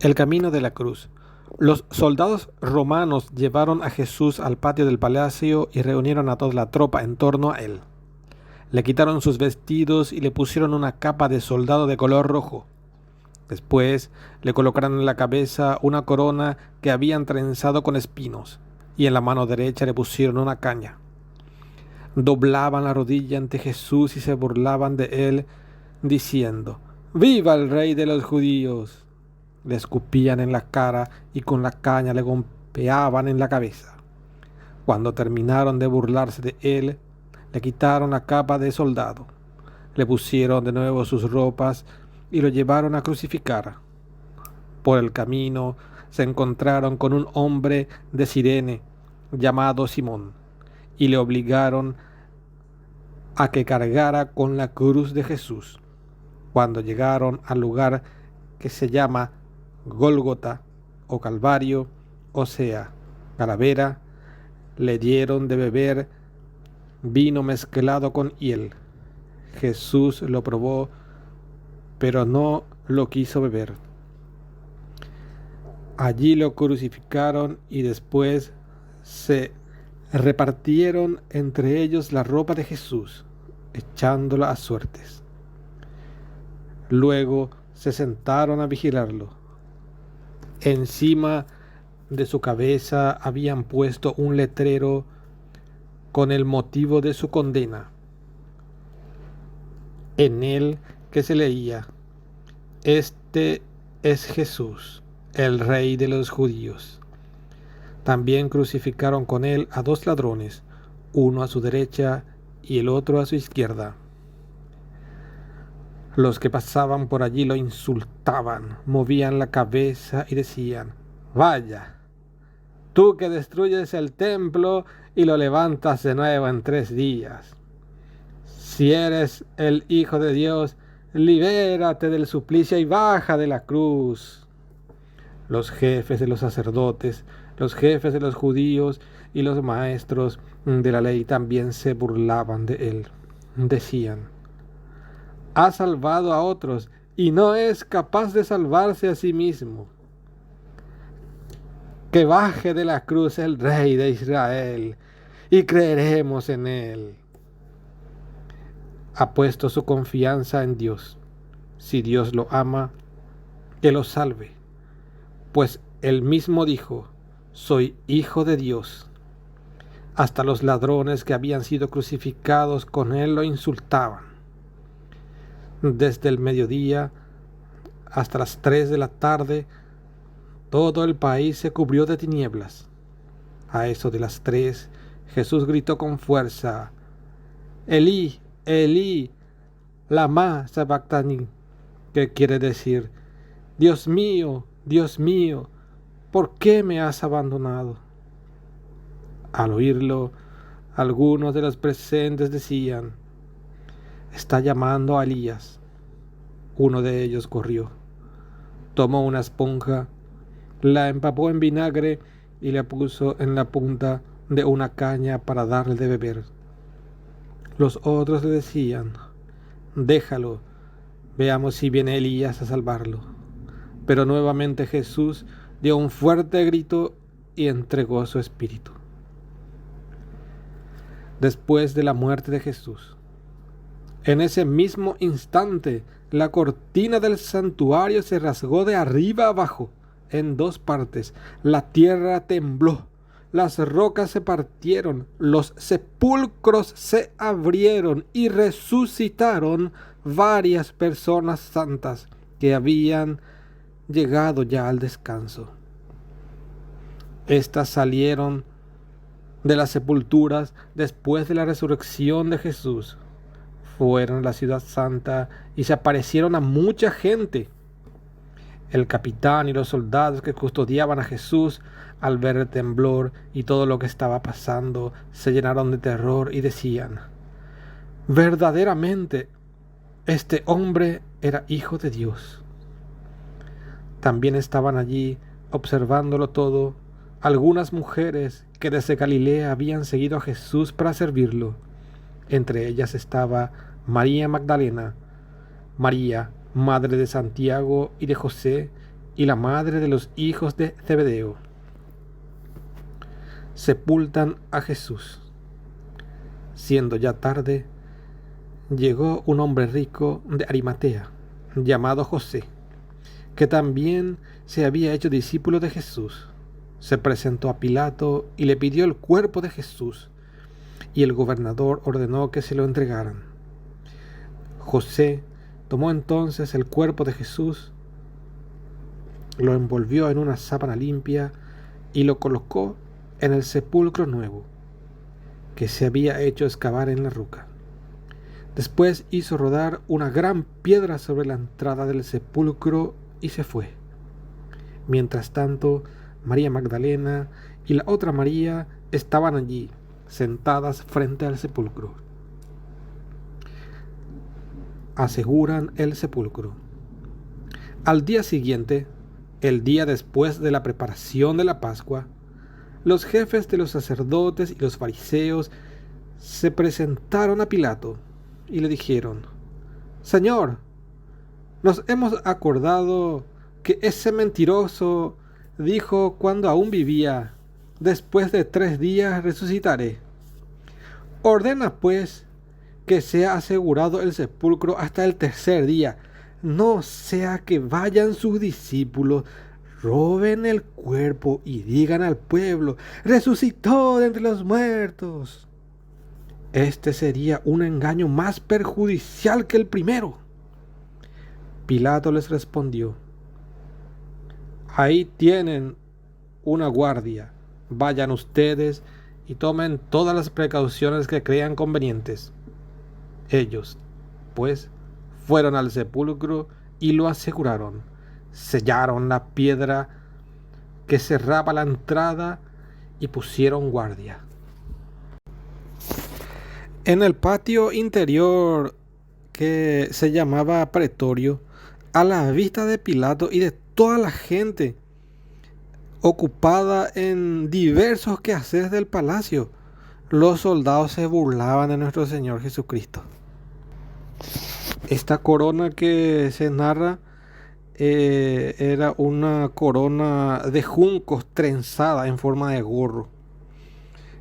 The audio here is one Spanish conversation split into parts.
El camino de la cruz. Los soldados romanos llevaron a Jesús al patio del palacio y reunieron a toda la tropa en torno a él. Le quitaron sus vestidos y le pusieron una capa de soldado de color rojo. Después le colocaron en la cabeza una corona que habían trenzado con espinos, y en la mano derecha le pusieron una caña. Doblaban la rodilla ante Jesús y se burlaban de él, diciendo: «¡Viva el rey de los judíos!». Le escupían en la cara y con la caña le golpeaban en la cabeza. Cuando terminaron de burlarse de él, le quitaron la capa de soldado, le pusieron de nuevo sus ropas y lo llevaron a crucificar. Por el camino se encontraron con un hombre de Cirene llamado Simón y le obligaron a que cargara con la cruz de Jesús. Cuando llegaron al lugar que se llama Gólgota o Calvario, o sea, calavera, le dieron de beber vino mezclado con hiel. Jesús lo probó, pero no lo quiso beber. Allí lo crucificaron y después se repartieron entre ellos la ropa de Jesús, echándola a suertes. Luego se sentaron a vigilarlo. Encima de su cabeza habían puesto un letrero con el motivo de su condena. En él que se leía: «Este es Jesús, el Rey de los judíos». También crucificaron con él a 2 ladrones, uno a su derecha y el otro a su izquierda. Los que pasaban por allí lo insultaban, movían la cabeza y decían: «Vaya, tú que destruyes el templo y lo levantas de nuevo en 3 días. Si eres el Hijo de Dios, libérate del suplicio y baja de la cruz». Los jefes de los sacerdotes, los jefes de los judíos y los maestros de la ley también se burlaban de él. Decían: «Ha salvado a otros y no es capaz de salvarse a sí mismo. Que baje de la cruz el Rey de Israel y creeremos en él». Ha puesto su confianza en Dios. Si Dios lo ama, que lo salve, pues él mismo dijo: «Soy hijo de Dios». Hasta los ladrones que habían sido crucificados con él lo insultaban. Desde el mediodía hasta las 3 de la tarde, todo el país se cubrió de tinieblas. A eso de las 3, Jesús gritó con fuerza: «Elí, Elí, lama sabactani», que quiere decir: Dios mío, ¿por qué me has abandonado?». Al oírlo, algunos de los presentes decían: «Está llamando a Elías». Uno de ellos corrió, tomó una esponja, la empapó en vinagre y la puso en la punta de una caña para darle de beber. Los otros le decían: «Déjalo, veamos si viene Elías a salvarlo». Pero nuevamente Jesús dio un fuerte grito y entregó su espíritu. Después de la muerte de Jesús, en ese mismo instante, la cortina del santuario se rasgó de arriba abajo en 2 partes. La tierra tembló, las rocas se partieron, los sepulcros se abrieron y resucitaron varias personas santas que habían llegado ya al descanso. Estas salieron de las sepulturas después de la resurrección de Jesús. Fueron a la ciudad santa y se aparecieron a mucha gente. El capitán y los soldados que custodiaban a Jesús, al ver el temblor y todo lo que estaba pasando, se llenaron de terror y decían: «Verdaderamente, este hombre era hijo de Dios». También estaban allí, observándolo todo, algunas mujeres que desde Galilea habían seguido a Jesús para servirlo. Entre ellas estaba María Magdalena, María, madre de Santiago y de José, y la madre de los hijos de Zebedeo sepultan a Jesús. Siendo ya tarde, llegó un hombre rico de Arimatea, llamado José, que también se había hecho discípulo de Jesús. Se presentó a Pilato y le pidió el cuerpo de Jesús, y el gobernador ordenó que se lo entregaran. José tomó entonces el cuerpo de Jesús, lo envolvió en una sábana limpia y lo colocó en el sepulcro nuevo que se había hecho excavar en la roca. Después hizo rodar una gran piedra sobre la entrada del sepulcro y se fue. Mientras tanto, María Magdalena y la otra María estaban allí, sentadas frente al sepulcro. Aseguran el sepulcro. Al día siguiente, el día después de la preparación de la Pascua, los jefes de los sacerdotes y los fariseos se presentaron a Pilato y le dijeron: Señor, nos hemos acordado que ese mentiroso dijo cuando aún vivía: después de 3 días resucitaré. Ordena pues que sea asegurado el sepulcro hasta el 3er día, no sea que vayan sus discípulos, roben el cuerpo y digan al pueblo: resucitó de entre los muertos. Este sería un engaño más perjudicial que el primero. Pilato les respondió: ahí tienen una guardia, vayan ustedes y tomen todas las precauciones que crean convenientes. Ellos, pues, fueron al sepulcro y lo aseguraron. Sellaron la piedra que cerraba la entrada y pusieron guardia. En el patio interior, que se llamaba pretorio, a la vista de Pilato y de toda la gente ocupada en diversos quehaceres del palacio, los soldados se burlaban de nuestro Señor Jesucristo. Esta corona que se narra era una corona de juncos trenzada en forma de gorro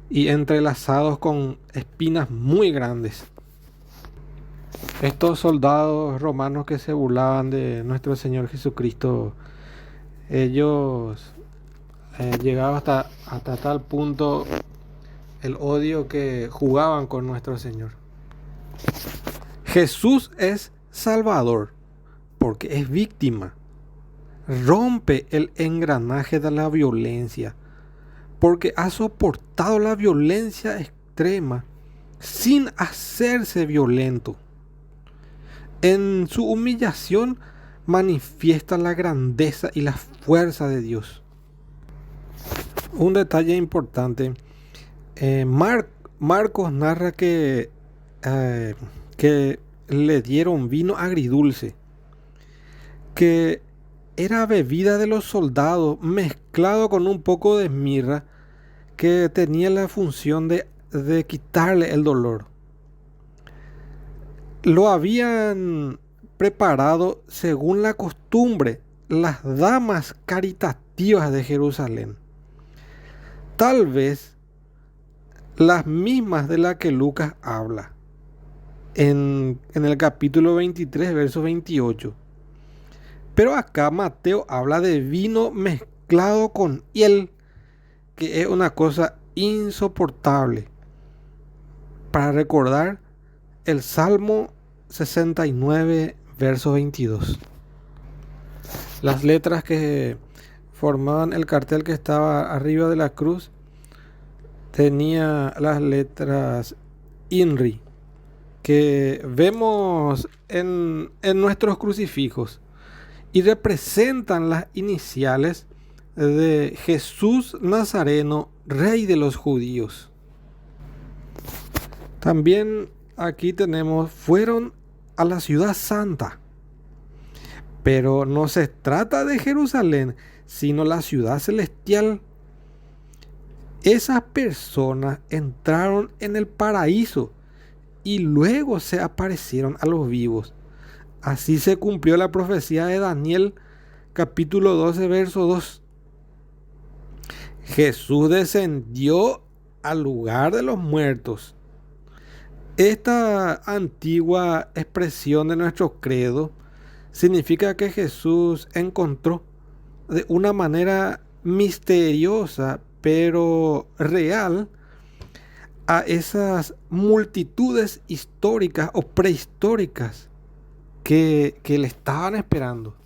y entrelazados con espinas muy grandes. Estos soldados romanos que se burlaban de nuestro Señor Jesucristo, ellos llegaban hasta tal punto el odio que jugaban con nuestro Señor. Jesús es Salvador porque es víctima. Rompe el engranaje de la violencia porque ha soportado la violencia extrema sin hacerse violento. En su humillación manifiesta la grandeza y la fuerza de Dios. Un detalle importante, Marcos narra que le dieron vino agridulce, que era bebida de los soldados mezclado con un poco de mirra, que tenía la función de quitarle el dolor. Lo habían preparado según la costumbre las damas caritativas de Jerusalén, tal vez las mismas de las que Lucas habla en el capítulo 23, verso 28. Pero acá Mateo habla de vino mezclado con hiel, que es una cosa insoportable, para recordar el Salmo 69, verso 22. Las letras que formaban el cartel que estaba arriba de la cruz tenía las letras INRI, que vemos en nuestros crucifijos y representan las iniciales de Jesús Nazareno, Rey de los Judíos. También aquí tenemos: fueron a la ciudad santa. Pero no se trata de Jerusalén, sino la ciudad celestial. Esas personas entraron en el paraíso y luego se aparecieron a los vivos. Así se cumplió la profecía de Daniel, capítulo 12, verso 2. Jesús descendió al lugar de los muertos. Esta antigua expresión de nuestro credo significa que Jesús encontró de una manera misteriosa pero real a esas multitudes históricas o prehistóricas que le estaban esperando.